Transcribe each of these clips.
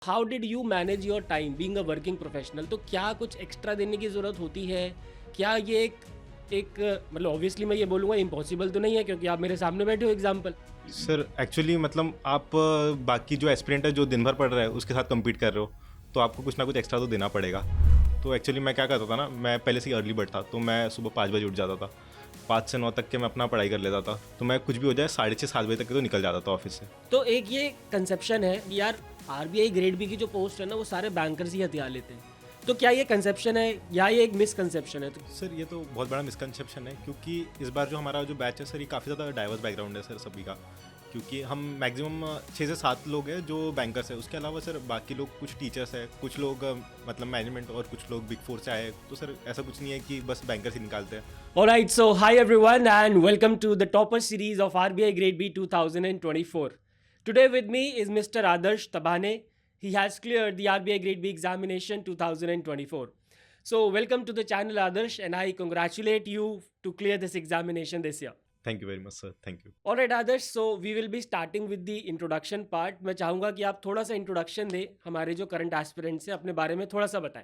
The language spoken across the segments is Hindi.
How did you manage your time being a working professional? तो क्या कुछ एक्स्ट्रा देने की ज़रूरत होती है? क्या ये एक मतलब ऑब्वियसली मैं ये बोलूँगा इम्पॉसिबल तो नहीं है क्योंकि आप मेरे सामने बैठे हो एग्जाम्पल। सर एक्चुअली मतलब आप बाकी जो एस्पिरेंट है जो दिन भर पढ़ रहा है उसके साथ compete कर रहे हो, तो आपको कुछ ना कुछ एक्स्ट्रा तो देना पड़ेगा। तो एक्चुअली मैं क्या करता था ना, मैं पहले से ही अर्ली बर्ड था, तो मैं सुबह 5 बजे उठ जाता था। 5 से 9 तक के मैं अपना पढ़ाई कर लेता था, तो मैं कुछ भी हो जाए 6:30 7 बजे तक के तो निकल जाता था ऑफिस से। तो एक ये कंसेप्शन है कि यार आरबीआई ग्रेड बी की जो पोस्ट है ना वो सारे बैंकर्स ही हथियार लेते हैं। तो क्या ये कंसेप्शन है या ये एक मिसकंसेप्शन है? तो सर ये तो बहुत बड़ा मिसकंसेप्शन है, क्योंकि इस बार जो हमारा जो बैच है सर, ये काफ़ी ज़्यादा डाइवर्स बैकग्राउंड है सर सभी का। क्योंकि हम मैक्सिमम 6 से 7 लोग हैं जो बैंकर्स है, उसके अलावा सर बाकी लोग कुछ टीचर्स है, कुछ लोग मतलब मैनेजमेंट, और कुछ लोग बिग फोर से आए हैं। तो सर ऐसा कुछ नहीं है कि बस बैंकर्स ही निकालते हैं। Alright, so hi everyone and welcome to the topper series of RBI Grade B 2024. Today with me is Mr. Adarsh Tabane. He has cleared the RBI Grade B examination 2024. So welcome to the channel Adarsh and I congratulate you to clear this examination this year. Thank you very much sir, thank you. Alright Adarsh, so we will be starting with the introduction part. मैं चाहूँगा कि आप थोड़ा सा इंट्रोडक्शन दें हमारे जो करंट एस्पिरेंट्स हैं, अपने बारे में थोड़ा सा बताएं।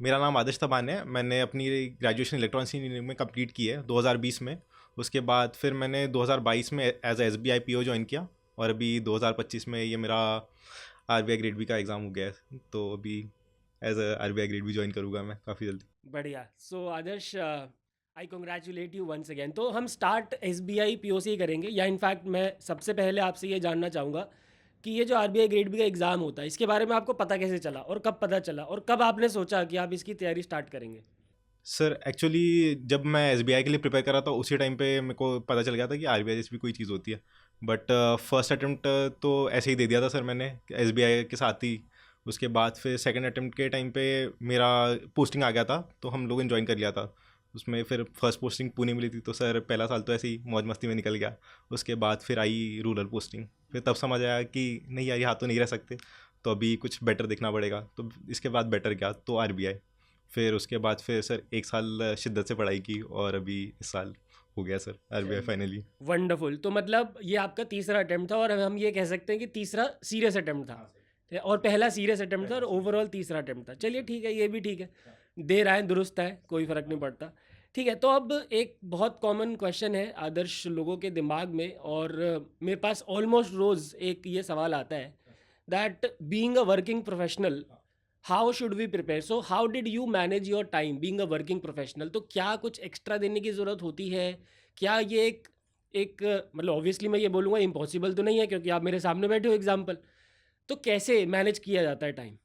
मेरा नाम आदर्श तबान है। मैंने अपनी ग्रेजुएशन इलेक्ट्रॉनिक्स इंजीनियरिंग में कंप्लीट की है 2020 में। उसके बाद फिर मैंने 2022 में एज SBI PO ज्वाइन किया, और अभी 2025 में ये मेरा RBI ग्रेड बी का एग्ज़ाम हो गया है। तो अभी as RBI grade B join करूँगा मैं काफ़ी जल्दी। बढ़िया। So Adarsh, I congratulate you once again. तो हम स्टार्ट SBI PO से ही करेंगे, या इनफैक्ट मैं सबसे पहले आपसे ये जानना चाहूँगा कि ये जो RBI ग्रेड बी का एग्ज़ाम होता है इसके बारे में आपको पता कैसे चला और कब पता चला और कब आपने सोचा कि आप इसकी तैयारी स्टार्ट करेंगे? सर एक्चुअली जब मैं SBI के लिए प्रिपेयर कर रहा था, उसी टाइम पे मेरे को पता चल गया था कि RBI जैसी भी कोई चीज़ होती है। बट फर्स्ट अटेम्प्ट तो ऐसे ही दे दिया था सर मैंने SBI के साथ ही। उसके बाद फिर सेकंड अटेम्प्ट के टाइम पे मेरा पोस्टिंग आ गया था, तो हम लोगों ने ज्वाइन कर लिया था उसमें। फिर फर्स्ट पोस्टिंग पुणे मिली थी, तो सर पहला साल तो ऐसे ही मौज मस्ती में निकल गया। उसके बाद फिर आई रूरल पोस्टिंग। फिर तब समझ आया कि नहीं यार, यहाँ तो नहीं रह सकते, तो अभी कुछ बेटर देखना पड़ेगा। तो इसके बाद बेटर क्या, तो RBI। फिर उसके बाद फिर सर 1 साल शिद्दत से पढ़ाई की, और अभी इस साल हो गया सर RBI फाइनली। वंडरफुल। तो मतलब ये आपका तीसरा अटेम्प्ट था और हम ये कह सकते हैं कि तीसरा सीरियस अटेम्प्ट था। ठीक है, और पहला सीरियस अटेम्प्ट था और ओवरऑल तीसरा अटेम्प्ट था। चलिए ठीक है, ये भी ठीक है, दे रहा है दुरुस्त है, कोई फ़र्क नहीं पड़ता। ठीक है, तो अब एक बहुत कॉमन क्वेश्चन है आदर्श लोगों के दिमाग में, और मेरे पास ऑलमोस्ट रोज़ एक ये सवाल आता है that being a working professional how should we prepare? So how did you manage your time being a working professional? तो क्या कुछ एक्स्ट्रा देने की ज़रूरत होती है? क्या ये एक मतलब ऑब्वियसली मैं ये बोलूँगा इम्पॉसिबल तो नहीं है क्योंकि आप मेरे सामने बैठे हो एग्जाम्पल। तो कैसे मैनेज किया जाता है टाइम?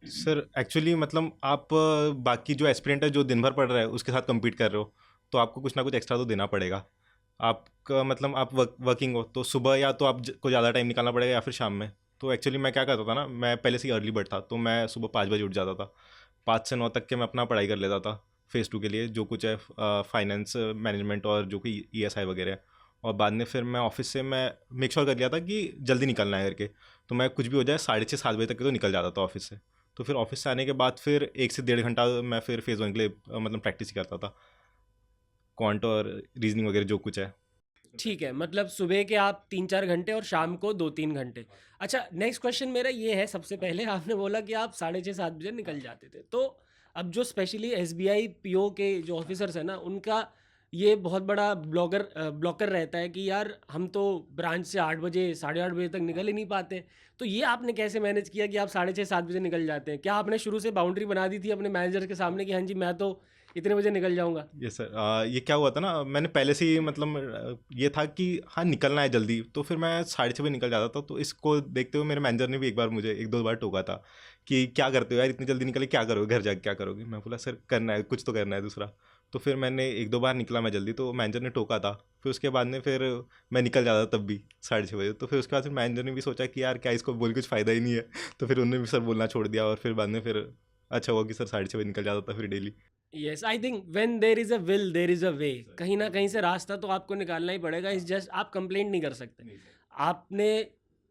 सर एक्चुअली मतलब आप बाकी जो एस्पिरेंट है जो दिन भर पढ़ रहा है उसके साथ compete कर रहे हो, तो आपको कुछ ना कुछ एक्स्ट्रा तो देना पड़ेगा। आपका मतलब आप वर्किंग हो, तो सुबह या तो को ज़्यादा टाइम निकालना पड़ेगा या फिर शाम में। तो एक्चुअली मैं क्या करता था ना, मैं पहले से ही अर्ली बर्ड था, तो मैं सुबह 5 बजे उठ जाता था। 5 से 9 तक के मैं अपना पढ़ाई कर लेता था फेज़ 2 के लिए, जो कुछ है फाइनेंस मैनेजमेंट और जो कि ESI वगैरह है। और बाद में फिर मैं ऑफिस से मैं मेक श्योर कर लिया था कि जल्दी निकलना है करके। तो मैं कुछ भी हो जाए 6:30 7 बजे तक के तो निकल जाता था ऑफिस से। तो फिर ऑफिस से आने के बाद फिर 1 से 1.5 घंटा मैं फिर फेज़ 1 के लिए मतलब प्रैक्टिस ही करता था, क्वांट और रीजनिंग वगैरह जो कुछ है। ठीक है, मतलब सुबह के आप 3-4 घंटे और शाम को 2-3 घंटे। अच्छा, नेक्स्ट क्वेश्चन मेरा ये है, सबसे पहले आपने बोला कि आप 6:30-7 बजे निकल जाते थे। तो अब जो स्पेशली SBI PO के जो ऑफिसर्स हैं ना, उनका ये बहुत बड़ा ब्लॉकर रहता है कि यार हम तो ब्रांच से 8 बजे 8:30 बजे तक निकल ही नहीं पाते। तो ये आपने कैसे मैनेज किया कि आप 6:30-7 बजे निकल जाते हैं? क्या आपने शुरू से बाउंड्री बना दी थी अपने मैनेजर के सामने कि हाँ जी, मैं तो इतने बजे निकल जाऊँगा? ये सर ये क्या हुआ था ना, मैंने पहले से ही मतलब ये था कि हाँ निकलना है जल्दी, तो फिर मैं 6:30 बजे निकल जाता था। तो इसको देखते हुए मेरे मैनेजर ने भी एक बार मुझे 1-2 बार टोका था कि क्या करते हो यार, इतनी जल्दी निकले, क्या करोगे घर जाके, क्या करोगे। मैं बोला सर करना है, कुछ तो करना है दूसरा। तो फिर मैंने 1-2 बार निकला मैं जल्दी, तो मैनेजर ने टोका था। फिर उसके बाद में फिर मैं निकल जाता तब भी 6:30 बजे। तो फिर उसके बाद फिर मैनेजर ने भी सोचा कि यार क्या इसको बोल कुछ फ़ायदा ही नहीं है। तो फिर उन्होंने भी सर बोलना छोड़ दिया, और फिर बाद में फिर अच्छा हुआ कि सर 6:30 बजे निकल जाता था फिर daily. Yes, I think when there is a will there is a way. कहीं ना कहीं से रास्ता तो आपको निकालना ही पड़ेगा। इस जस्ट आप कंप्लेंट नहीं कर सकते। आपने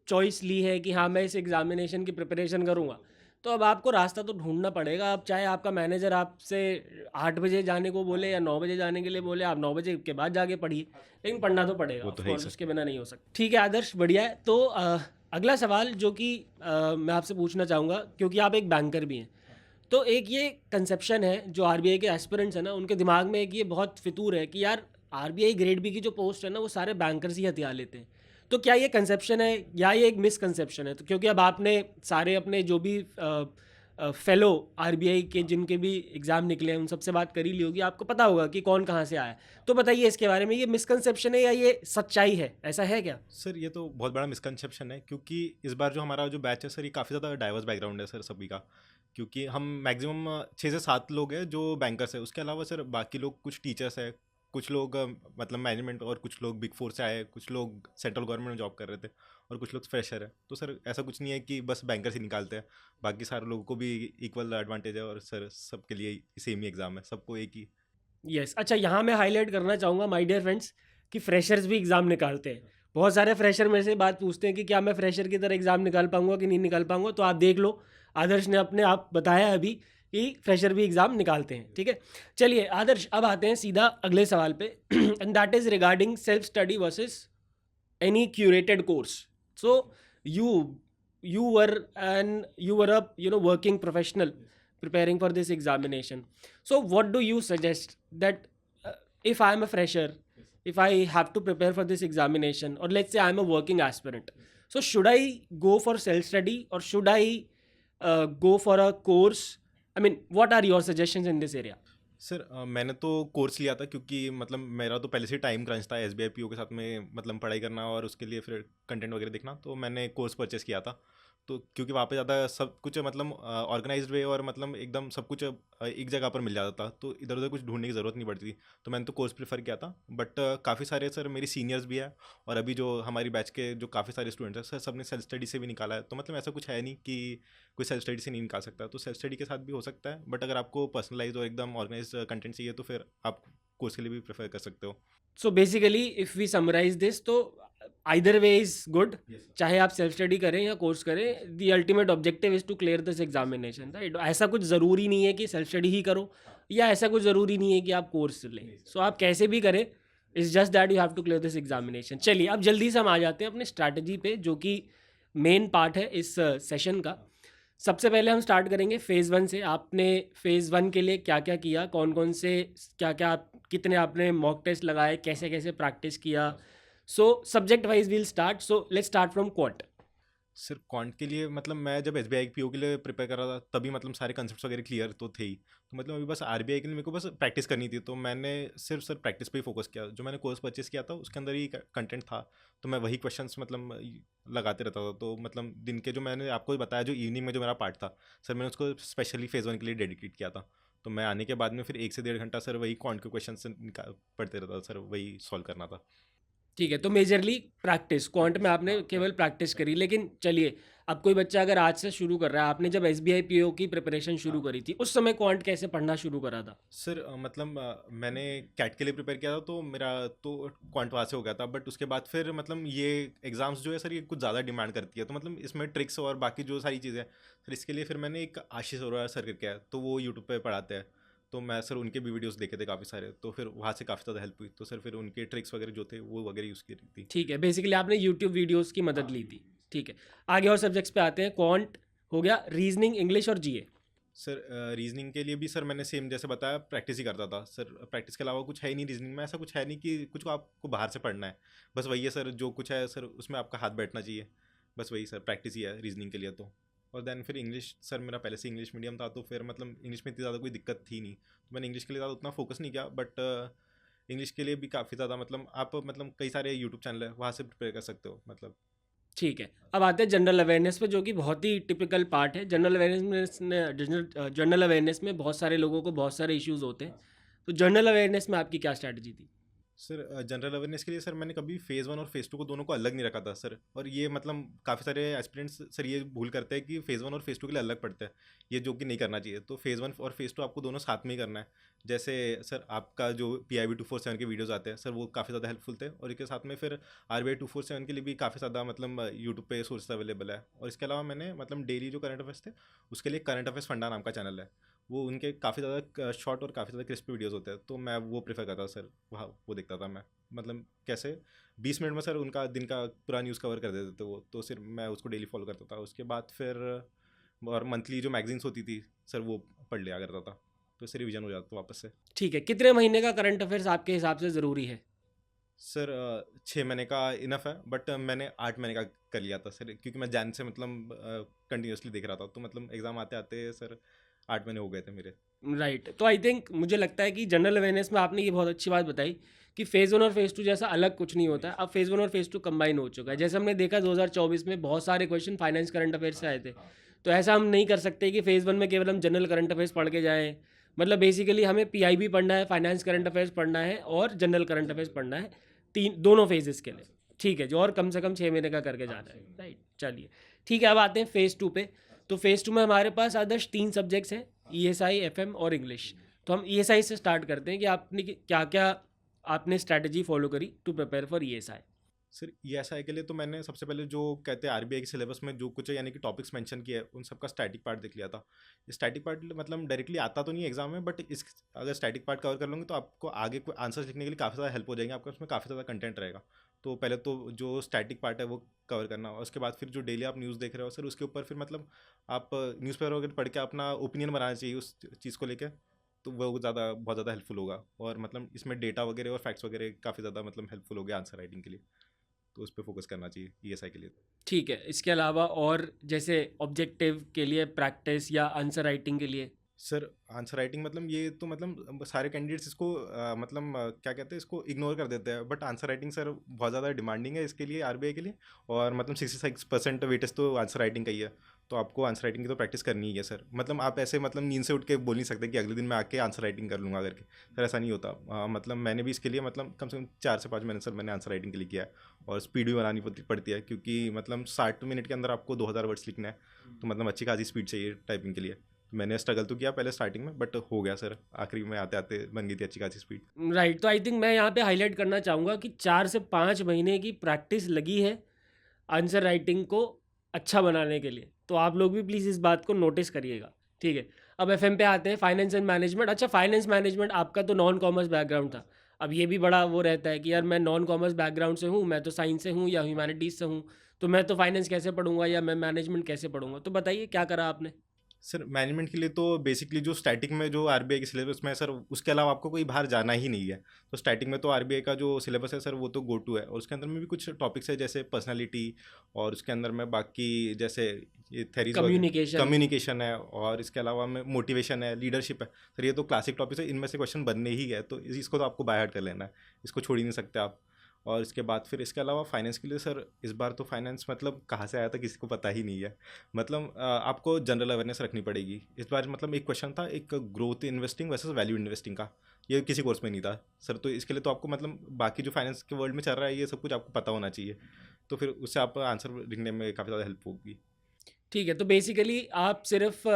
चॉइस ली है कि हाँ मैं इस एग्जामिनेशन की प्रिपरेशन करूँगा, तो अब आपको रास्ता तो ढूंढना पड़ेगा। अब चाहे आपका मैनेजर आपसे 8 बजे जाने को बोले या 9 बजे जाने के लिए बोले, आप 9 बजे के बाद जाके पढ़िए, लेकिन पढ़ना तो पड़ेगा वो ऑफ तो है ही कोर्स, सर। उसके बिना नहीं हो सकता। ठीक है आदर्श, बढ़िया है। तो अगला सवाल जो कि मैं आपसे पूछना चाहूँगा, क्योंकि आप एक बैंकर भी हैं, तो एक ये कंसेप्शन है जो आरबीआई के एस्पिरेंट्स हैं ना, उनके दिमाग में एक ये बहुत फितूर है कि यार आरबीआई ग्रेड बी की जो पोस्ट है ना, वो सारे बैंकर्स ही हथिया लेते हैं। तो क्या ये कंसेप्शन है या ये एक मिसकंसेप्शन है? तो क्योंकि अब आपने सारे अपने जो भी फेलो आरबीआई के जिनके भी एग्ज़ाम निकले हैं उन सबसे बात कर ही ली होगी, आपको पता होगा कि कौन कहाँ से आया है। तो बताइए इसके बारे में, ये मिसकंसेप्शन है या ये सच्चाई है, ऐसा है क्या? सर ये तो बहुत बड़ा मिसकंसेप्शन है, क्योंकि इस बार जो हमारा जो बैच है सर, ये काफ़ी ज़्यादा डाइवर्स बैकग्राउंड है सर सभी का। क्योंकि हम मैक्सिमम 6 से 7 लोग हैं जो बैंकर्स है, उसके अलावा सर बाकी लोग कुछ टीचर्स है, कुछ लोग मतलब मैनेजमेंट, और कुछ लोग बिग फोर से आए, कुछ लोग सेंट्रल गवर्नमेंट में जॉब कर रहे थे, और कुछ लोग फ्रेशर है। तो सर ऐसा कुछ नहीं है कि बस बैंकर ही निकालते हैं, बाकी सारे लोगों को भी इक्वल एडवांटेज है, और सर सबके लिए सेम ही एग्ज़ाम है, सबको एक ही। यस, अच्छा यहाँ मैं हाईलाइट करना चाहूँगा माय डियर फ्रेंड्स कि फ्रेशर्स भी एग्ज़ाम निकालते हैं। बहुत सारे फ्रेशर मेरे से बात पूछते हैं कि क्या मैं फ्रेशर की तरह एग्ज़ाम निकाल पाऊँगा कि नहीं निकाल पाऊँगा। तो आप देख लो, आदर्श ने अपने आप बताया अभी कि फ्रेशर भी एग्ज़ाम निकालते हैं। ठीक है, चलिए आदर्श अब आते हैं सीधा अगले सवाल पे and that is regarding self study versus any curated course. So you you were a working professional preparing for this examination. So what do you suggest that if I am a fresher, if I have to prepare for this examination, or let's say I am a working aspirant, so should I go for self study or should I go for a course? I mean, what are your suggestions in this area? Sir मैंने तो कोर्स लिया था, क्योंकि मतलब मेरा तो पहले से टाइम क्रंच था एसबीआई पीओ के साथ में, मतलब पढ़ाई करना और उसके लिए फिर कंटेंट वगैरह देखना, तो मैंने कोर्स परचेस किया था। तो क्योंकि वहाँ पे ज़्यादा सब कुछ मतलब ऑर्गेनाइज्ड वे, और मतलब एकदम सब कुछ एक जगह पर मिल जाता था, तो इधर उधर कुछ ढूंढने की ज़रूरत नहीं पड़ती थी। तो मैंने तो कोर्स प्रेफर किया था। बट काफ़ी सारे सर मेरी सीनियर्स भी है, और अभी जो हमारी बैच के जो काफ़ी सारे स्टूडेंट्स हैं सर, सबने सेल्फ स्टडी से भी निकाला है। तो मतलब ऐसा कुछ है नहीं कि कोई सेल्फ स्टडी से नहीं निकाल सकता, तो सेल्फ स्टडी के साथ भी हो सकता है। बट अगर आपको पर्सनलाइज और एकदम ऑर्गेनाइज कंटेंट चाहिए, तो फिर आप कोर्स के लिए भी प्रेफर कर सकते हो। So basically if we summarise this, तो आइदर वे इज़ गुड, चाहे आप सेल्फ स्टडी करें या कोर्स करें, the ultimate objective is to clear this examination, right? ऐसा कुछ ज़रूरी नहीं है कि सेल्फ स्टडी ही करो, या ऐसा कुछ ज़रूरी नहीं है कि आप कोर्स लें। सो आप कैसे भी करें, it's just that you have to clear this examination. चलिए अब जल्दी से हम आ जाते हैं अपने स्ट्रैटेजी पे, जो कि मेन पार्ट है इस सेशन का। सबसे पहले हम स्टार्ट करेंगे फेज़ 1 से। आपने फेज़ 1 के लिए क्या क्या किया, कौन कौन से क्या क्या कितने आपने मॉक टेस्ट लगाए, कैसे कैसे प्रैक्टिस किया? So subject wise will start, so let's start from quant. Sir quant के लिए मतलब मैं जब एसबीआई पीओ के लिए प्रिपेयर कर रहा था, तभी मतलब सारे कंसेप्ट्स वगैरह क्लियर तो थे ही। तो मतलब अभी बस आरबीआई के लिए मेरे को बस प्रैक्टिस करनी थी, तो मैंने सिर्फ सर प्रैक्टिस पे ही फोकस किया। जो मैंने कोर्स परचेस किया था उसके अंदर ही कंटेंट था, तो मैं वही क्वेश्चंस मतलब लगाते रहता था। तो मतलब दिन के जो मैंने आपको बताया, जो इवनिंग में जो मेरा पार्ट था सर, मैंने उसको स्पेशली फेज़ 1 के लिए डेडिकेट किया था। तो मैं आने के बाद में फिर 1 से 1.5 घंटा सर वही क्वांट के क्वेश्चन पढ़ते रहता था सर, वही सॉल्व करना था। ठीक है, तो मेजरली प्रैक्टिस क्वांट में आपने केवल प्रैक्टिस करी। लेकिन चलिए, अब कोई बच्चा अगर आज से शुरू कर रहा है, आपने जब एसबीआई पीओ की प्रिपरेशन शुरू करी थी, उस समय क्वांट कैसे पढ़ना शुरू करा था? सर मतलब मैंने कैट के लिए प्रिपेयर किया था, तो मेरा तो क्वांट वहाँ से हो गया था। बट उसके बाद फिर मतलब ये एग्ज़ाम्स जो है सर, ये कुछ ज़्यादा डिमांड करती है, तो मतलब इसमें ट्रिक्स और बाकी जो सारी चीज़ें हैं सर, इसके लिए फिर मैंने एक आशीष अरोड़ा सर करके है, तो वो यूट्यूब पे पढ़ाते हैं। तो मैं सर उनके भी वीडियोस देखे थे काफ़ी सारे, तो फिर वहाँ से काफ़ी ज़्यादा हेल्प हुई। तो सर फिर उनके ट्रिक्स वगैरह जो थे वो वगैरह यूज़ की थी। ठीक है, बेसिकली आपने यूट्यूब वीडियोस की मदद ली थी। ठीक है, आगे और सब्जेक्ट्स पे आते हैं। क्वांट हो गया, रीजनिंग, इंग्लिश और जीए। सर रीजनिंग के लिए भी सर मैंने सेम जैसे बताया प्रैक्टिस ही करता था सर। प्रैक्टिस के अलावा कुछ है ही नहीं रीजनिंग में, ऐसा कुछ है नहीं कि कुछ को आपको बाहर से पढ़ना है। बस वही है सर, जो कुछ है सर उसमें आपका हाथ बैठना चाहिए। बस वही सर प्रैक्टिस ही है रीजनिंग के लिए तो। और देन फिर इंग्लिश सर, मेरा पहले से इंग्लिश मीडियम था, तो फिर मतलब इंग्लिश में इतनी ज़्यादा कोई दिक्कत थी नहीं, तो मैंने इंग्लिश के लिए ज़्यादा उतना फोकस नहीं किया। बट इंग्लिश के लिए भी काफ़ी ज़्यादा मतलब आप मतलब कई सारे यूट्यूब चैनल है, वहाँ से प्रिपेयर कर सकते हो मतलब। ठीक है, अब आते हैं जनरल अवेयरनेस पे, जो कि बहुत ही टिपिकल पार्ट है। जनरल अवेयरनेस में बहुत सारे लोगों को बहुत सारे इश्यूज होते हैं। तो जनरल अवेयरनेस में आपकी क्या स्ट्रैटेजी थी? सर जनरल अवेयरनेस के लिए सर मैंने कभी फेज़ 1 और फेज़ 2 को दोनों को अलग नहीं रखा था सर। और ये मतलब काफ़ी सारे एस्पिरेंट्स सर ये भूल करते हैं कि फेज़ 1 और फेज़ 2 के लिए अलग पढ़ते हैं, ये जो कि नहीं करना चाहिए। तो फेज़ 1 और फेज़ 2 आपको दोनों साथ में ही करना है। जैसे सर आपका जो PIB 247 के वीडियोज़ आते हैं सर, वो काफ़ी ज़्यादा हेल्पफुल थे। और इसके साथ में फिर RBI 247 के लिए भी काफ़ी ज़्यादा मतलब यूट्यूब पे सोर्स अवेलेबल है। और इसके अलावा मैंने मतलब डेली जो करंट अफेयर्स थे उसके लिए करंट अफेयर्स फंडा नाम का चैनल है, वो उनके काफ़ी ज़्यादा शॉर्ट और काफ़ी ज़्यादा क्रिस्पी वीडियोज़ होते हैं, तो मैं वो प्रेफर करता था सर, वहाँ वो देखता था मैं। मतलब कैसे 20 मिनट में सर उनका दिन का पूरा न्यूज़ कवर कर देते थे वो, तो सिर्फ मैं उसको डेली फॉलो करता था। उसके बाद फिर और मंथली जो मैगजीन्स होती थी सर वो पढ़ लिया करता था, तो इससे रिवीजन हो जाता था वापस से। ठीक है, कितने महीने का करंट अफेयर्स आपके हिसाब से ज़रूरी है? सर 6 महीने का इनफ है, बट मैंने 8 महीने का कर लिया था सर, क्योंकि मैं जैन से मतलब कंटिन्यूसली देख रहा था, तो मतलब एग्ज़ाम आते आते सर 8 महीने हो गए थे मेरे। राइट, तो आई थिंक मुझे लगता है कि जनरल अवेयरनेस में आपने ये बहुत अच्छी बात बताई कि फेज़ 1 और फेज़ 2 जैसा अलग कुछ नहीं होता है। अब फेज़ 1 और फेज़ 2 कंबाइन हो चुका है। जैसे हमने देखा 2024 में बहुत सारे क्वेश्चन फाइनेंस करंट अफेयर्स से आए थे। तो ऐसा हम नहीं कर सकते कि फेज़ 1 में केवल हम जनरल करंट अफेयर्स पढ़ के जाएँ। मतलब बेसिकली हमें पीआई भी पढ़ना है, फाइनेंस करंट अफेयर्स पढ़ना है और जनरल करंट अफेयर्स पढ़ना है, दोनों फेजेस के लिए। ठीक है, जो और कम से कम 6 महीने का करके जाना है। राइट, चलिए ठीक है, अब आते हैं फेज़ 2 पे। तो फेज़ 2 में हमारे पास आदर्श 3 सब्जेक्ट्स हैं, ईएसआई, एफएम और इंग्लिश। तो हम ईएसआई से स्टार्ट करते हैं कि आपने क्या क्या आपने स्ट्रैटेजी फॉलो करी to prepare for ESI. Sir ESI के लिए तो मैंने सबसे पहले जो कहते हैं आरबीआई के सिलेबस में जो कुछ यानी कि टॉपिक्स मेंशन किए हैं उन सबका स्टैटिक पार्ट देख लिया था। स्टैटिक पार्ट मतलब डायरेक्टली आता तो नहीं एग्जाम में, बट इस अगर स्टैटिक पार्ट कवर कर लोगे तो आपको आगे कोई आंसर्स लिखने के लिए काफ़ी ज़्यादा हेल्प हो जाएंगे, आपका उसमें काफ़ी ज़्यादा कंटेंट रहेगा। तो पहले तो जो स्टैटिक पार्ट है वो कवर करना, और उसके बाद फिर जो डेली आप न्यूज़ देख रहे हो सर उसके ऊपर फिर मतलब आप न्यूज़पेपर वगैरह पढ़ के अपना ओपिनियन बनाना चाहिए उस चीज़ को लेकर, तो वो बहुत ज़्यादा हेल्पफुल होगा। और मतलब इसमें डेटा वगैरह और फैक्ट्स वगैरह काफ़ी ज़्यादा मतलब हेल्पफुल हो गया आंसर राइटिंग के लिए, तो उस पर फोकस करना चाहिए ईएसआई के लिए। ठीक है, इसके अलावा और जैसे ऑब्जेक्टिव के लिए प्रैक्टिस या आंसर राइटिंग के लिए? सर आंसर राइटिंग मतलब ये तो मतलब सारे कैंडिडेट्स इसको क्या कहते हैं इसको इग्नोर कर देते हैं, बट आंसर राइटिंग सर बहुत ज़्यादा डिमांडिंग है इसके लिए आरबीआई के लिए, और मतलब 66% वेटेज तो आंसर राइटिंग का ही है, तो आपको आंसर राइटिंग की तो प्रैक्टिस करनी ही है सर। मतलब आप ऐसे मतलब नींद से उठ के बोल नहीं सकते कि अगले दिन मैं आके आंसर राइटिंग कर लूँगा करके, सर ऐसा नहीं होता। मतलब मैंने भी इसके लिए मतलब कम से कम 4 से 5 महीने सर मैंने आंसर राइटिंग के लिए किया है, और स्पीड भी बनानी पड़ती है, क्योंकि मतलब 60 मिनट के अंदर आपको 2000 वर्ड्स लिखना है, तो मतलब अच्छी खासी स्पीड चाहिए टाइपिंग के लिए। मैंने स्ट्रगल तो किया पहले स्टार्टिंग में, बट हो गया सर, आखिरी में आते आते बन गई थी अच्छी खासी स्पीड। राइट, तो आई थिंक मैं यहाँ पे हाईलाइट करना चाहूँगा कि 4 से 5 महीने की प्रैक्टिस लगी है आंसर राइटिंग को अच्छा बनाने के लिए। तो आप लोग भी प्लीज़ इस बात को नोटिस करिएगा। ठीक है, अब एफएम पे आते हैं, फाइनेंस एंड मैनेजमेंट। अच्छा, फाइनेंस मैनेजमेंट आपका तो नॉन कॉमर्स बैकग्राउंड था। अब ये भी बड़ा वो रहता है कि यार मैं नॉन कॉमर्स बैकग्राउंड से हूँ, मैं तो साइंस से हूँ या ह्यूमैनिटीज़ से हूँ, तो मैं तो फाइनेंस कैसे पढ़ूंगा या मैं मैनेजमेंट कैसे पढ़ूंगा? तो बताइए क्या करा आपने? सर मैनेजमेंट के लिए तो बेसिकली जो स्टैटिक में जो आरबीआई के सिलेबस में है सर, उसके अलावा आपको कोई बाहर जाना ही नहीं है। तो स्टैटिक में तो आरबीआई का जो सिलेबस है सर वो तो गो टू है, और उसके अंदर में भी कुछ टॉपिक्स है जैसे पर्सनालिटी, और उसके अंदर में बाकी जैसे ये थेरीज कम्युनिकेशन। कम्युनिकेशन है, और इसके अलावा में मोटिवेशन है, लीडरशिप है सर, ये तो क्लासिक टॉपिक्स है, इनमें से क्वेश्चन बनने ही है, तो इसको तो आपको बाय हार्ट कर लेना है, इसको छोड़ ही नहीं सकते आप। और इसके बाद फिर इसके अलावा फाइनेंस के लिए सर इस बार तो फाइनेंस मतलब कहाँ से आया था किसी को पता ही नहीं है। मतलब आपको जनरल अवेयरनेस रखनी पड़ेगी इस बार। मतलब एक क्वेश्चन था, एक growth investing versus value investing का, ये किसी कोर्स में नहीं था सर, तो इसके लिए तो आपको मतलब बाकी जो फाइनेंस के वर्ल्ड में चल रहा है ये सब कुछ आपको पता होना चाहिए, तो फिर उससे आप आंसर लिखने में काफ़ी ज़्यादा हेल्प होगी। ठीक है, तो बेसिकली आप सिर्फ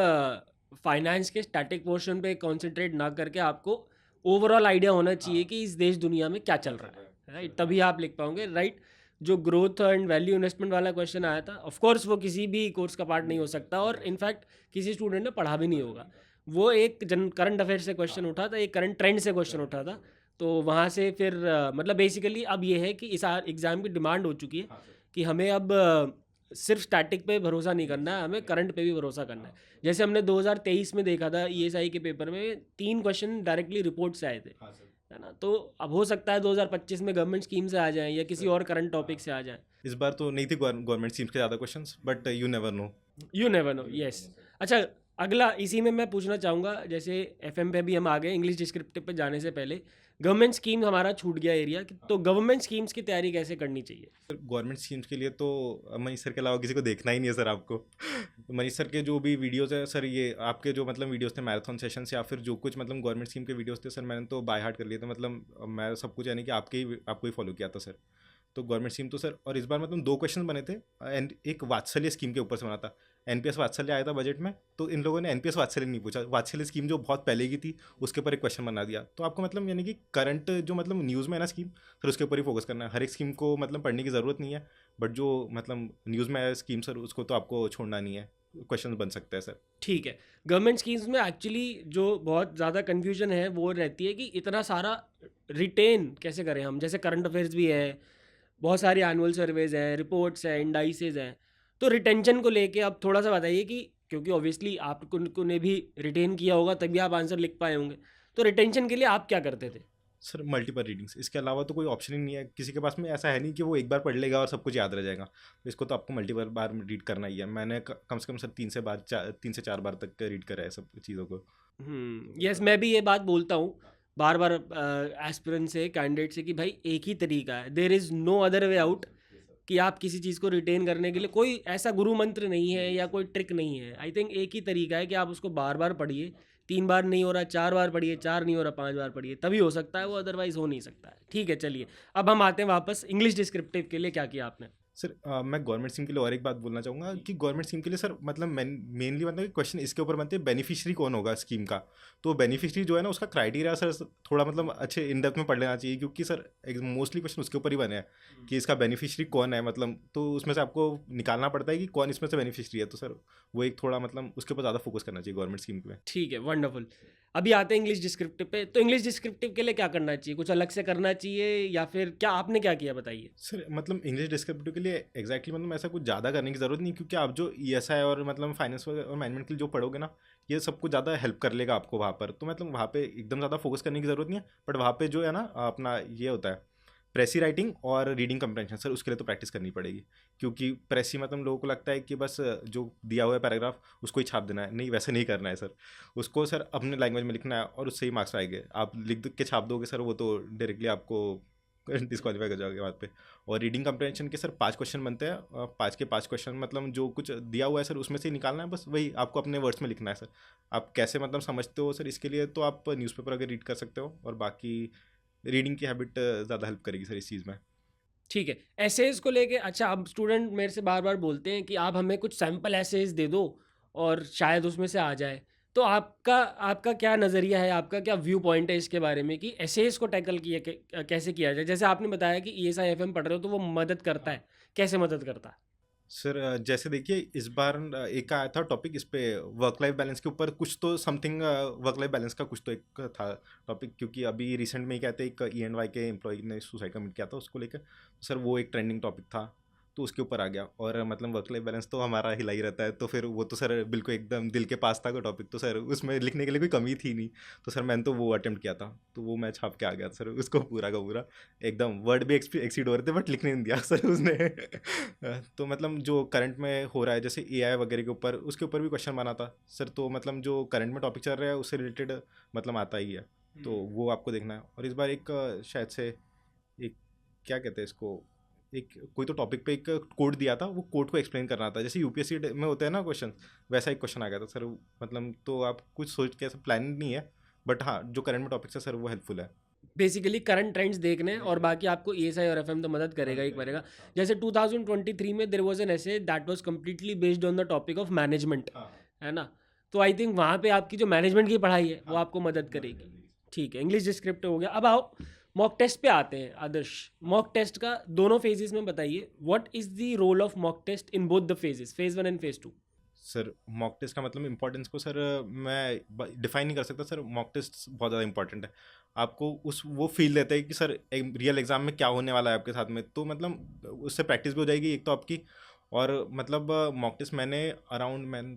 फाइनेंस के स्टैटिक पोर्शन पे कंसंट्रेट ना करके आपको ओवरऑल आइडिया होना चाहिए कि इस देश दुनिया में क्या चल रहा है, राइट? तभी आप लिख पाओगे, राइट? जो ग्रोथ एंड वैल्यू इन्वेस्टमेंट वाला क्वेश्चन आया था, ऑफ कोर्स वो किसी भी कोर्स का पार्ट नहीं हो सकता, और इनफैक्ट किसी स्टूडेंट ने पढ़ा भी नहीं होगा। वो एक करंट अफेयर से क्वेश्चन उठा था, एक करंट ट्रेंड से क्वेश्चन उठा था, तो वहाँ से फिर मतलब बेसिकली अब ये है कि इस एग्ज़ाम की डिमांड हो चुकी है कि हमें अब सिर्फ स्टैटिक पे भरोसा नहीं करना है, हमें करंट पे भी भरोसा करना है। जैसे हमने 2023 में देखा था ईएसआई के पेपर में 3 क्वेश्चन डायरेक्टली रिपोर्ट से आए थे, है ना? तो अब हो सकता है 2025 में गवर्नमेंट स्कीम से आ जाएं या किसी और करंट टॉपिक से आ जाएं। इस बार तो नहीं थी गवर्नमेंट स्कीम्स के ज़्यादा questions, but you never know. You never know, yes. अच्छा, अगला इसी में मैं पूछना चाहूँगा, जैसे एफएम पे भी हम आ गए, इंग्लिश डिस्क्रिप्टिव पे जाने से पहले गवर्नमेंट स्कीम हमारा छूट गया एरिया, तो गवर्नमेंट स्कीम्स की तैयारी कैसे करनी चाहिए? सर गवर्नमेंट स्कीम्स के लिए तो मनीष सर के अलावा किसी को देखना ही नहीं है सर आपको। मनीष सर के जो भी वीडियोस है सर, ये आपके जो मतलब वीडियोस थे मैराथन सेशंस या फिर जो कुछ मतलब गवर्नमेंट स्कीम के वीडियोस थे सर, मैंने तो बाय हार्ट कर लिए थे। मतलब मैं सब कुछ यानी कि आपको ही फॉलो किया था सर। तो गवर्नमेंट स्कीम तो सर, और इस बार मतलब 2 क्वेश्चन बने थे, एंड एक वात्सल्य स्कीम के ऊपर से बना था। एनपीएस वात्सल्य आया था बजट में, तो इन लोगों ने एनपीएस वात्सल्य नहीं पूछा, वात्सल्य स्कीम जो बहुत पहले की थी उसके ऊपर एक क्वेश्चन बना दिया। तो आपको मतलब यानी कि करंट जो मतलब न्यूज़ में है ना स्कीम, फिर उसके ऊपर ही फोकस करना है। हर एक स्कीम को मतलब पढ़ने की ज़रूरत नहीं है, बट जो मतलब न्यूज़ में है स्कीम सर उसको तो आपको छोड़ना नहीं है, क्वेश्चन बन सकते हैं सर। ठीक है, गवर्नमेंट स्कीम्स में एक्चुअली जो बहुत ज़्यादा कन्फ्यूजन है वो रहती है कि इतना सारा रिटेन कैसे करें हम, जैसे करंट अफेयर्स भी है, बहुत सारी एनुअल सर्वेज हैं, रिपोर्ट्स हैं, इंडाइसेस हैं, तो रिटेंशन को लेके आप थोड़ा सा बताइए कि क्योंकि ऑब्वियसली आपको ने भी रिटेन किया होगा तभी आप आंसर लिख पाए होंगे, तो रिटेंशन के लिए आप क्या करते थे? सर मल्टीपल रीडिंग्स, इसके अलावा तो कोई ऑप्शन ही नहीं है किसी के पास में। ऐसा है नहीं कि वो एक बार पढ़ लेगा और सब कुछ याद रह जाएगा, तो इसको तो आपको मल्टीपल बार रीड करना ही है। मैंने कम से कम सर 3 से 4 बार तक रीड करा है सब चीज़ों को। यस, मैं भी ये बात बोलता हूँ बार बार एस्पिरेंट से, कैंडिडेट से, कि भाई एक ही तरीका है, there is no other way out, कि आप किसी चीज़ को रिटेन करने के लिए कोई ऐसा गुरु मंत्र नहीं है या कोई ट्रिक नहीं है। आई थिंक एक ही तरीका है कि आप उसको बार बार पढ़िए, 3 बार नहीं हो रहा 4 बार पढ़िए, 4 नहीं हो रहा 5 बार पढ़िए, तभी हो सकता है वो, अदरवाइज हो नहीं सकता है। ठीक है, चलिए अब हम आते हैं वापस इंग्लिश डिस्क्रिप्टिव के लिए क्या किया आपने? सर मैं गवर्नमेंट स्कीम के लिए और एक बात बोलना चाहूँगा कि गवर्नमेंट स्कीम के लिए सर मतलब मेनली मतलब क्वेश्चन इसके ऊपर बनते हैं बेनिफिशियरी कौन होगा स्कीम का। तो बेनिफिशियरी जो है ना उसका क्राइटेरिया सर थोड़ा मतलब अच्छे इन डेप्थ में पढ़ लेना चाहिए, क्योंकि सर एक मोस्टली क्वेश्चन उसके ऊपर ही बने हैं कि इसका बेनिफिशियरी कौन है, मतलब तो उसमें से आपको निकालना पड़ता है कि कौन इसमें से बेनिफिशियरी है। तो सर वो एक थोड़ा मतलब उसके ऊपर ज़्यादा फोकस करना चाहिए गवर्नमेंट स्कीम में। ठीक है, वंडरफुल। अभी आते हैं इंग्लिश डिस्क्रिप्टिव पे। तो इंग्लिश डिस्क्रिप्टिव के लिए क्या करना चाहिए, कुछ अलग से करना चाहिए या फिर क्या आपने क्या किया बताइए? सर मतलब इंग्लिश डिस्क्रिप्टिव के लिए एग्जैक्टली मतलब ऐसा कुछ ज़्यादा करने की ज़रूरत नहीं, क्योंकि आप जो ईएसआई और मतलब फाइनेंस और मैनेजमेंट के लिए जो पढ़ोगे ना, ये सब कुछ ज़्यादा हेल्प कर लेगा आपको वहाँ पर। तो मतलब वहाँ पे एकदम ज़्यादा फोकस करने की ज़रूरत नहीं है, बट वहाँ पे जो है ना अपना ये होता है प्रेसी राइटिंग और रीडिंग कंप्रेंशन, सर उसके लिए तो प्रैक्टिस करनी पड़ेगी। क्योंकि प्रेसी मतलब लोगों को लगता है कि बस जो दिया हुआ है पैराग्राफ उसको ही छाप देना है, नहीं वैसे नहीं करना है सर। उसको सर अपने लैंग्वेज में लिखना है और उससे ही मार्क्स आएंगे। आप लिख के छाप दोगे सर वो तो डायरेक्टली आपको डिस्क्वालीफाई कर जाओगे बात पे। और रीडिंग कंप्रेंशन के सर 5 क्वेश्चन बनते हैं, 5 के 5 क्वेश्चन मतलब जो कुछ दिया हुआ है सर उसमें से ही निकालना है, बस वही आपको अपने वर्ड्स में लिखना है सर। आप कैसे मतलब समझते हो सर, इसके लिए तो आप न्यूज़पेपर अगर रीड कर सकते हो, और बाकी रीडिंग की हैबिट ज़्यादा हेल्प करेगी सर इस चीज़ में। ठीक है, एसेज को लेके, अच्छा अब स्टूडेंट मेरे से बार बार बोलते हैं कि आप हमें कुछ सैम्पल एसेज दे दो और शायद उसमें से आ जाए। तो आपका आपका क्या नज़रिया है, आपका क्या व्यू पॉइंट है इसके बारे में कि एसेज को टैकल किया कैसे किया जाए? जैसे आपने बताया कि ईएसआई एफएम पढ़ रहे हो तो वो मदद करता है, कैसे मदद करता है? सर जैसे देखिए इस बार एक आया था टॉपिक इस पे वर्क लाइफ बैलेंस के ऊपर, कुछ तो समथिंग वर्क लाइफ बैलेंस का कुछ तो एक था टॉपिक, क्योंकि अभी रिसेंट में ही कहते हैं एक ई एंड वाई के एम्प्लॉय ने सुसाइड कमिट किया था उसको लेकर। तो सर वो एक ट्रेंडिंग टॉपिक था, तो उसके ऊपर आ गया। और मतलब वर्क लाइफ बैलेंस तो हमारा हिला ही रहता है, तो फिर वो तो सर बिल्कुल एकदम दिल के पास था कोई टॉपिक, तो सर उसमें लिखने के लिए कोई कमी थी नहीं। तो सर मैंने तो वो अटेम्प्ट किया था, तो वो मैं छाप के आ गया सर उसको पूरा का पूरा। एकदम वर्ड भी एक्सीड हो रहे थे बट लिखने नहीं दिया सर उसने। तो मतलब जो करंट में हो रहा है जैसे एआई वगैरह के ऊपर, उसके ऊपर भी क्वेश्चन बना था सर। तो मतलब जो करंट में टॉपिक चल रहा है उससे रिलेटेड मतलब आता ही है, तो वो आपको देखना है। और इस बार एक शायद से एक क्या कहते हैं इसको, एक कोई तो टॉपिक पे एक कोड दिया था, वो कोड को एक्सप्लेन करना था, जैसे यूपीएससी में होते हैं ना क्वेश्चन, वैसा एक क्वेश्चन आ गया था सर। मतलब तो आप कुछ सोच के ऐसा प्लान नहीं है, बट हाँ जो करंट में टॉपिक्स है सर वो हेल्पफुल है। बेसिकली करंट ट्रेंड्स देखने हैं, और बाकी आपको ईएसआई और एफएम तो मदद करेगा ही करेगा। जैसे 2023 में there was an essay that was completely based on the topic of management, है ना? तो आई थिंक वहाँ पे आपकी जो मैनेजमेंट की पढ़ाई है वो आपको मदद करेगी। ठीक है, इंग्लिश डिस्क्रिप्टिव हो गया। अब आओ मॉक टेस्ट पे आते हैं। आदर्श, मॉक टेस्ट का दोनों फेजेस में बताइए, what is the role of mock test in both the phases, phase 1 and phase 2? Sir mock test का मतलब इंपॉर्टेंस को सर मैं डिफाइन नहीं कर सकता सर। मॉक टेस्ट बहुत ज़्यादा इंपॉर्टेंट है, आपको उस वो फील देता है कि सर एक रियल एग्जाम में क्या होने वाला है आपके साथ में। तो मतलब उससे प्रैक्टिस भी हो जाएगी एक तो आपकी। और मतलब मॉक टेस्ट मैंने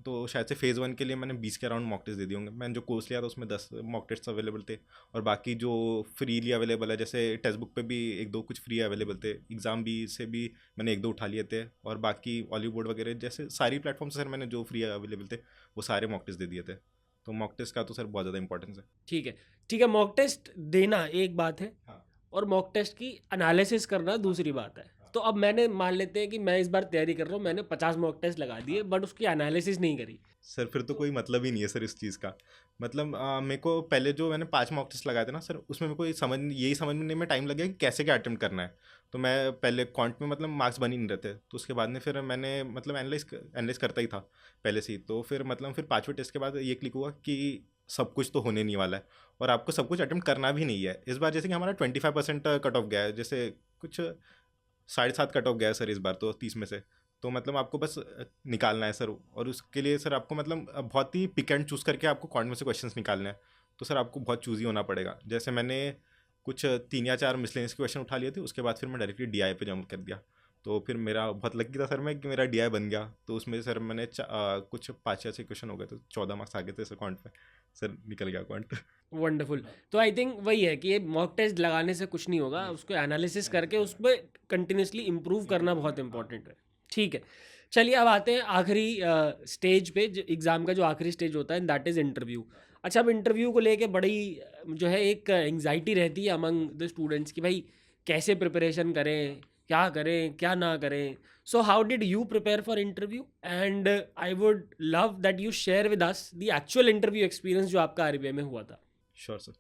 तो शायद से फेज़ 1 के लिए मैंने 20 के अराउंड मॉक टेस्ट दे दिए होंगे। मैंने जो कोर्स लिया था उसमें 10 मॉक टेस्ट अवेलेबल थे, और बाकी जो फ्रीली अवेलेबल है जैसे टेक्स्ट बुक पे भी एक दो कुछ फ्री अवेलेबल थे, एग्ज़ाम भी से भी मैंने एक दो उठा लिए थे, और बाकी ऑलिव बोर्ड वगैरह जैसे सारी प्लेटफॉर्म से सर मैंने जो फ्री अवेलेबल थे वो सारे मॉक टेस्ट दे दिए थे। तो मॉक टेस्ट का तो सर बहुत ज़्यादा इंपॉर्टेंस है। ठीक है, ठीक है, मॉक टेस्ट देना एक बात है, हाँ। और मॉक टेस्ट की एनालिसिस करना दूसरी बात है। तो अब मैंने मान लेते हैं कि मैं इस बार तैयारी कर रहा हूँ, मैंने 50 मॉक टेस्ट लगा दिए बट उसकी एनालिसिस नहीं करी। सर फिर तो कोई मतलब ही नहीं है सर इस चीज़ का। मतलब मेरे को पहले जो मैंने 5 मॉक टेस्ट लगाए थे ना सर, उसमें मेरे को यही समझने में टाइम लग गया कि कैसे क्या अटेम्प्ट करना है। तो मैं पहले क्वांट में मतलब मार्क्स बन ही नहीं रहते, तो उसके बाद में फिर मैंने मतलब एनालाइज करता ही था पहले से ही। तो फिर मतलब फिर 5वें टेस्ट के बाद ये क्लिक हुआ कि सब कुछ तो होने नहीं वाला है, और आपको सब कुछ अटेम्प्ट करना भी नहीं है इस बार। जैसे कि हमारा 25% कट ऑफ गया है, जैसे कुछ 7.5 कट ऑफ गया है सर इस बार तो 30 में से। तो मतलब आपको बस निकालना है सर, और उसके लिए सर आपको मतलब बहुत ही पिक एंड चूज़ करके आपको क्वांट में से क्वेश्चंस निकालने हैं। तो सर आपको बहुत चूज़ी होना पड़ेगा। जैसे मैंने कुछ 3 या 4 मिसलेनियस क्वेश्चन उठा लिए थे, उसके बाद फिर मैं डायरेक्टली डीआई पे जंप कर दिया। तो फिर मेरा बहुत लकी था सर मैं कि मेरा डीआई बन गया। तो उसमें सर मैंने कुछ 5 या 6 क्वेश्चन हो गए थे, 14 मार्क्स आ गए थे सर अकाउंट पे, सर निकल गया अकाउंट। वंडरफुल। तो आई थिंक वही है कि ये मॉक टेस्ट लगाने से कुछ नहीं होगा, उसको एनालिसिस करके उस पर कंटिन्यूसली इम्प्रूव करना बहुत इंपॉर्टेंट है। ठीक है, चलिए अब आते हैं आखिरी स्टेज पे, एग्ज़ाम का जो आखिरी स्टेज होता है, दैट इज़ इंटरव्यू। अच्छा, अब इंटरव्यू को लेके बड़ी जो है एक एंग्जाइटी रहती है अमंग द स्टूडेंट्स कि भाई कैसे प्रिपरेशन करें, क्या करें, क्या ना करें। सो how did you prepare for interview? And I would love that you share with us the actual interview experience जो आपका आरबीआई में हुआ था। Sure sir.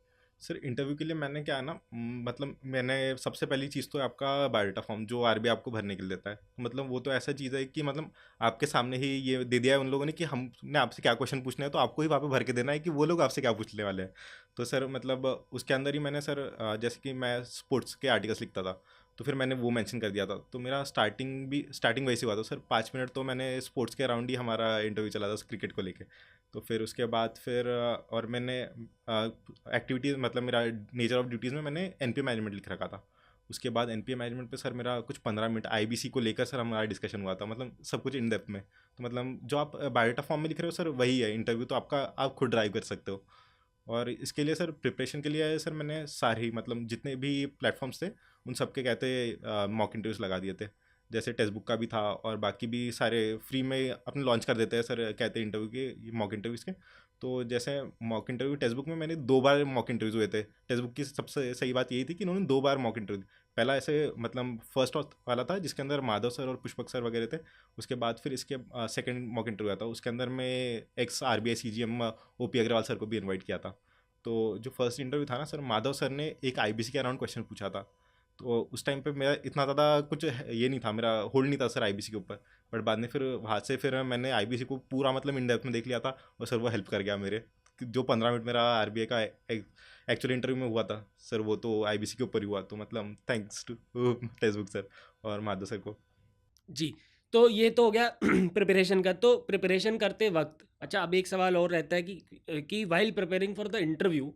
सर इंटरव्यू के लिए मैंने क्या है ना, मतलब मैंने सबसे पहली चीज़ तो है आपका बायोडाटा फॉर्म जो आरबीआई आपको भरने के लिए देता है। तो मतलब वो तो ऐसा चीज़ है कि मतलब आपके सामने ही ये दे दिया है उन लोगों ने कि हमने आपसे क्या क्वेश्चन पूछना है, तो आपको ही वहाँ पे भर के देना है कि वो लोग आपसे क्या पूछने वाले हैं। तो सर मतलब उसके अंदर ही मैंने सर जैसे कि मैं स्पोर्ट्स के आर्टिकल्स लिखता था, तो फिर मैंने वो मेंशन कर दिया था। तो मेरा स्टार्टिंग वैसे हुआ था सर, 5 मिनट तो मैंने स्पोर्ट्स के अराउंड ही हमारा इंटरव्यू चला था क्रिकेट को लेके। तो फिर उसके बाद फिर और मैंने एक्टिविटीज़ मतलब मेरा नेचर ऑफ ड्यूटीज़ में मैंने एनपीए मैनेजमेंट लिख रखा था। उसके बाद एनपीए मैनेजमेंट पे सर मेरा कुछ 15 मिनट आईबीसी को लेकर सर हमारा डिस्कशन हुआ था, मतलब सब कुछ इन डेप्थ में। तो मतलब जो आप बायोडाटा फॉर्म में लिख रहे हो सर वही है इंटरव्यू, तो आपका आप खुद ड्राइव कर सकते हो। और इसके लिए सर प्रिपरेशन के लिए सर मैंने सारे मतलब जितने भी प्लेटफॉर्म्स थे उन सब के कहते मॉक इंटरव्यूज़ लगा दिए थे। जैसे टेक्स्ट बुक का भी था और बाकी भी सारे फ्री में अपने लॉन्च कर देते हैं सर कहते हैं इंटरव्यू के, मॉक इंटरव्यूज़ के। तो जैसे मॉक इंटरव्यू टेक्स्ट बुक में मैंने 2 बार मॉक इंटरव्यूज़ हुए थे। टेक्स्ट बुक की सबसे सही बात यही थी कि इन्होंने 2 बार मॉक इंटरव्यू, पहला ऐसे मतलब फर्स्ट वाला था जिसके अंदर माधव सर और पुष्पक सर वगैरह थे। उसके बाद फिर इसके सेकंड मॉक इंटरव्यू आता, उसके अंदर मैं ex RBI CGM OP Agarwal sir को भी इनवाइट किया था। तो जो फर्स्ट इंटरव्यू था ना सर, माधव सर ने एक आईबीसी के अराउंड क्वेश्चन पूछा था। तो उस टाइम पे मेरा इतना ज़्यादा कुछ ये नहीं था, मेरा होल्ड नहीं था सर आईबीसी के ऊपर। बट बाद में फिर वहाँ से फिर मैंने आईबीसी को पूरा मतलब इन डेप्थ में देख लिया था, और सर वो हेल्प कर गया मेरे। जो 15 मिनट मेरा आरबीआई का एक्चुअल इंटरव्यू में हुआ था सर, वो तो आईबीसी के ऊपर ही हुआ। तो मतलब thanks to textbook sir और माधव सर को। जी, तो ये तो हो गया प्रिपरेशन का। तो प्रिपरेशन करते वक्त अच्छा, अब एक सवाल और रहता है कि while preparing for the interview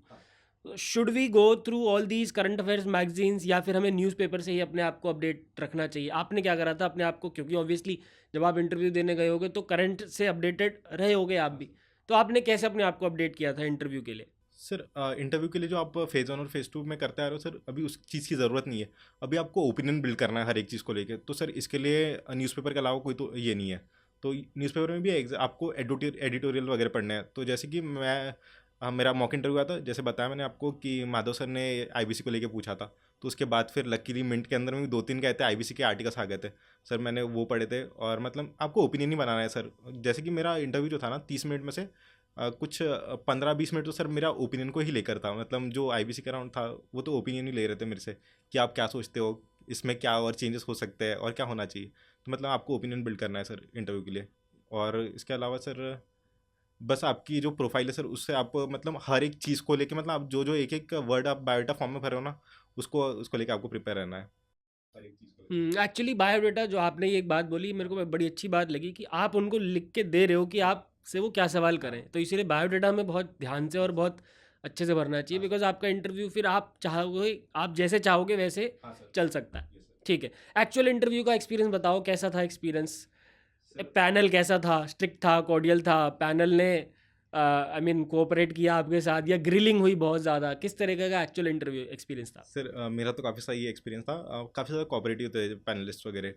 should we go through all these current affairs magazines, या फिर हमें न्यूज़पेपर से ही अपने आप को अपडेट रखना चाहिए? आपने क्या करा था अपने आप को? क्योंकि ऑब्वियसली जब आप इंटरव्यू देने गए होगे तो करंट से अपडेटेड रहे होगे आप भी। तो आपने कैसे अपने आप को अपडेट किया था इंटरव्यू के लिए? सर इंटरव्यू के लिए जो आप फेज़ 1 और फेज़ 2 में करते आ रहे हो सर, अभी उस चीज़ की ज़रूरत नहीं है। अभी आपको ओपिनियन बिल्ड करना है हर एक चीज़ को लेके। तो सर इसके लिए न्यूज़पेपर के अलावा कोई तो ये नहीं है। तो न्यूज़पेपर में भी आपको एडिटोरियल वगैरह पढ़ने हैं। तो जैसे कि मेरा मॉक इंटरव्यू आता, जैसे बताया मैंने आपको कि माधव सर ने आईबीसी को लेके पूछा था। तो उसके बाद फिर लकीली मिंट के अंदर में भी 2-3 कहते आईबीसी के आर्टिकल्स आ गए थे सर, मैंने वो पढ़े थे। और मतलब आपको ओपिनियन ही बनाना है सर। जैसे कि मेरा इंटरव्यू जो था ना 30 मिनट में से कुछ 15-20 मिनट तो सर मेरा ओपिनियन को ही लेकर था। मतलब जो आईबीसी का राउंड था वो तो ओपिनियन ही ले रहे थे मेरे से कि आप क्या सोचते हो, इसमें क्या और चेंजेस हो सकते हैं और क्या होना चाहिए। तो मतलब आपको ओपिनियन बिल्ड करना है सर इंटरव्यू के लिए। और इसके अलावा सर बस आपकी जो प्रोफाइल है सर उससे आप मतलब हर एक चीज़ को लेके मतलब आप जो जो एक एक वर्ड आप बायोडाटा फॉर्म में भर रहे हो ना, उसको उसको लेके आपको प्रिपेयर रहना है हर एक चीज़ को लेके। एक्चुअली बायोडाटा जो आपने ये एक बात बोली मेरे को बड़ी अच्छी बात लगी कि आप उनको लिख के दे रहे हो कि आप से वो क्या सवाल करें। तो इसीलिए बायोडाटा में बहुत ध्यान से और बहुत अच्छे से भरना चाहिए, हाँ बिकॉज आपका इंटरव्यू फिर आप चाहोगे, आप जैसे चाहोगे वैसे हाँ सर। चल सकता है। Yes sir. ठीक है, एक्चुअल इंटरव्यू का एक्सपीरियंस बताओ, कैसा था एक्सपीरियंस? सर पैनल कैसा था? स्ट्रिक्ट था, कॉर्डियल था? पैनल ने आई मीन कोऑपरेट किया आपके साथ, या ग्रिलिंग हुई बहुत ज़्यादा? किस तरीके का एक्चुअल इंटरव्यू एक्सपीरियंस था? सर मेरा तो काफ़ी सही एक्सपीरियंस था। काफ़ी ज़्यादा कोऑपरेटिव थे पैनलिस्ट वगैरह।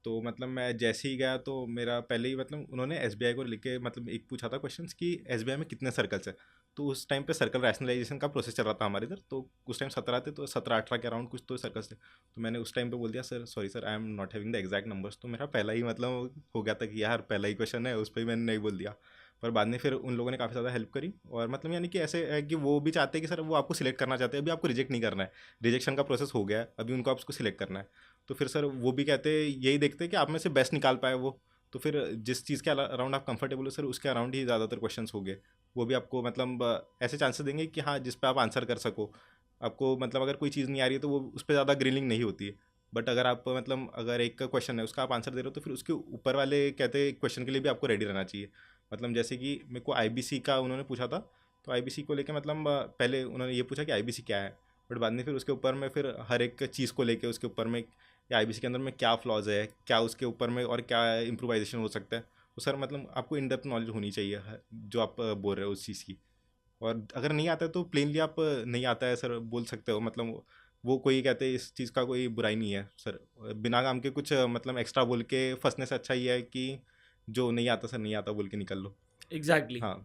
तो मतलब मैं जैसे ही गया तो मेरा पहले ही मतलब उन्होंने एसबीआई को लिख के मतलब एक पूछा था क्वेश्चंस कि एसबीआई में कितने सर्कल्स हैं। तो उस टाइम पे सर्कल रैशनलाइजेशन का प्रोसेस चल रहा था हमारे इधर। तो उस टाइम 17 थे, तो 17-18 के अराउंड कुछ तो सर्कल्स थे। तो मैंने उस टाइम पे बोल दिया sir sorry sir I am not having the exact numbers. तो मेरा पहला ही मतलब हो गया था कि यार पहला ही क्वेश्चन है, उस पर ही मैंने नहीं बोल दिया। पर बाद में फिर उन लोगों ने काफ़ी ज़्यादा हेल्प करी। और मतलब यानी कि ऐसे है कि वो भी चाहते हैं कि सर वो आपको सिलेक्ट करना चाहते हैं, अभी आपको रिजेक्ट नहीं करना है। रिजेक्शन का प्रोसेस हो गया है, अभी उनको आपको सिलेक्ट करना है। तो फिर सर वो भी कहते हैं यही देखते हैं कि आप में से बेस्ट निकाल पाए वो। तो फिर जिस चीज़ के अराउंड आप कंफर्टेबल हो सर उसके अराउंड ही ज़्यादातर क्वेश्चंस हो गए। वो भी आपको मतलब ऐसे चांसेस देंगे कि हाँ जिस पे आप आंसर कर सको। आपको मतलब अगर कोई चीज़ नहीं आ रही है तो वो उस पर ज़्यादा ग्रिलिंग नहीं होती है। बट अगर आप मतलब अगर एक क्वेश्चन है उसका आप आंसर दे रहे हो तो फिर उसके ऊपर वाले कहते हैं क्वेश्चन के लिए भी आपको रेडी रहना चाहिए। मतलब जैसे कि मेरे को आईबीसी का उन्होंने पूछा था। तो आईबीसी को लेके मतलब पहले उन्होंने ये पूछा कि आईबीसी क्या है। बट बाद में फिर उसके ऊपर में फिर हर एक चीज़ को लेके उसके ऊपर में आईबीसी के अंदर में क्या फ्लॉज है, क्या उसके ऊपर में और क्या इम्प्रोवाइजेशन हो सकता है, तो सर मतलब आपको इन डेप्थ नॉलेज होनी चाहिए जो आप बोल रहे हो उस चीज़ की। और अगर नहीं आता है तो प्लेनली आप नहीं आता है सर बोल सकते हो, मतलब वो कोई कहते हैं इस चीज़ का कोई बुराई नहीं है सर। बिना काम के कुछ मतलब एक्स्ट्रा बोल के फंसने से अच्छा ही है कि जो नहीं आता सर नहीं आता बोल के निकल लो। एग्जैक्टली हाँ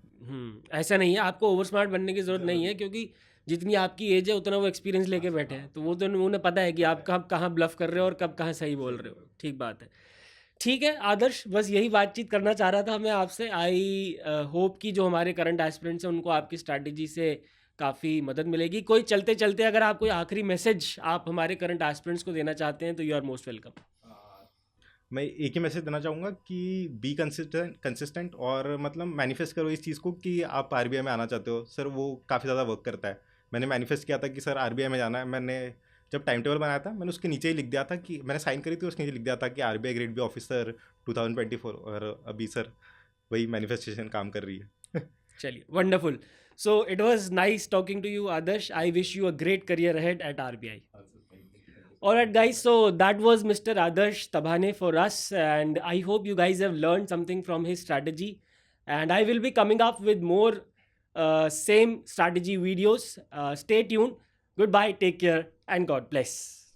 ऐसा नहीं है, आपको ओवर स्मार्ट बनने की ज़रूरत नहीं है, क्योंकि जितनी आपकी एज है उतना वो एक्सपीरियंस लेके बैठे हैं, तो वो तो उन्हें पता है कि आप कब कहाँ ब्लफ कर रहे हो और कब कहाँ सही बोल रहे हो। ठीक बात है। ठीक है आदर्श, बस यही बातचीत करना चाह रहा था मैं आपसे। आई होप कि जो हमारे करंट एस्पिरेंट्स हैं उनको आपकी स्ट्रैटेजी से काफ़ी मदद मिलेगी। कोई चलते चलते अगर आप कोई आखिरी मैसेज आप हमारे करंट एस्पिरेंट्स को देना चाहते हैं तो यू आर मोस्ट वेलकम। मैं एक ही मैसेज देना चाहूँगा कि बी कंसिस्टेंट और मतलब मैनिफेस्ट करो इस चीज़ को कि आप आरबीआई में आना चाहते हो सर, वो काफ़ी ज़्यादा वर्क करता है। मैंने मैनिफेस्ट किया था कि सर आरबीआई में जाना है, मैंने जब टाइम टेबल बनाया था मैंने उसके नीचे ही लिख दिया था कि मैंने साइन करी थी, उसके नीचे लिख दिया था कि आरबीआई ग्रेड बी ऑफिसर 2024, और अभी सर वही मैनिफेस्टेशन काम कर रही है। चलिए wonderful. So it was nice talking to you Adarsh. I wish you a great career ahead at RBI. All right, guys. So that was Mr. Adarsh Tabhane for us, and I hope you guys have learned something from his strategy. And I will be coming up with more same strategy videos. Stay tuned. Goodbye. Take care, and God bless.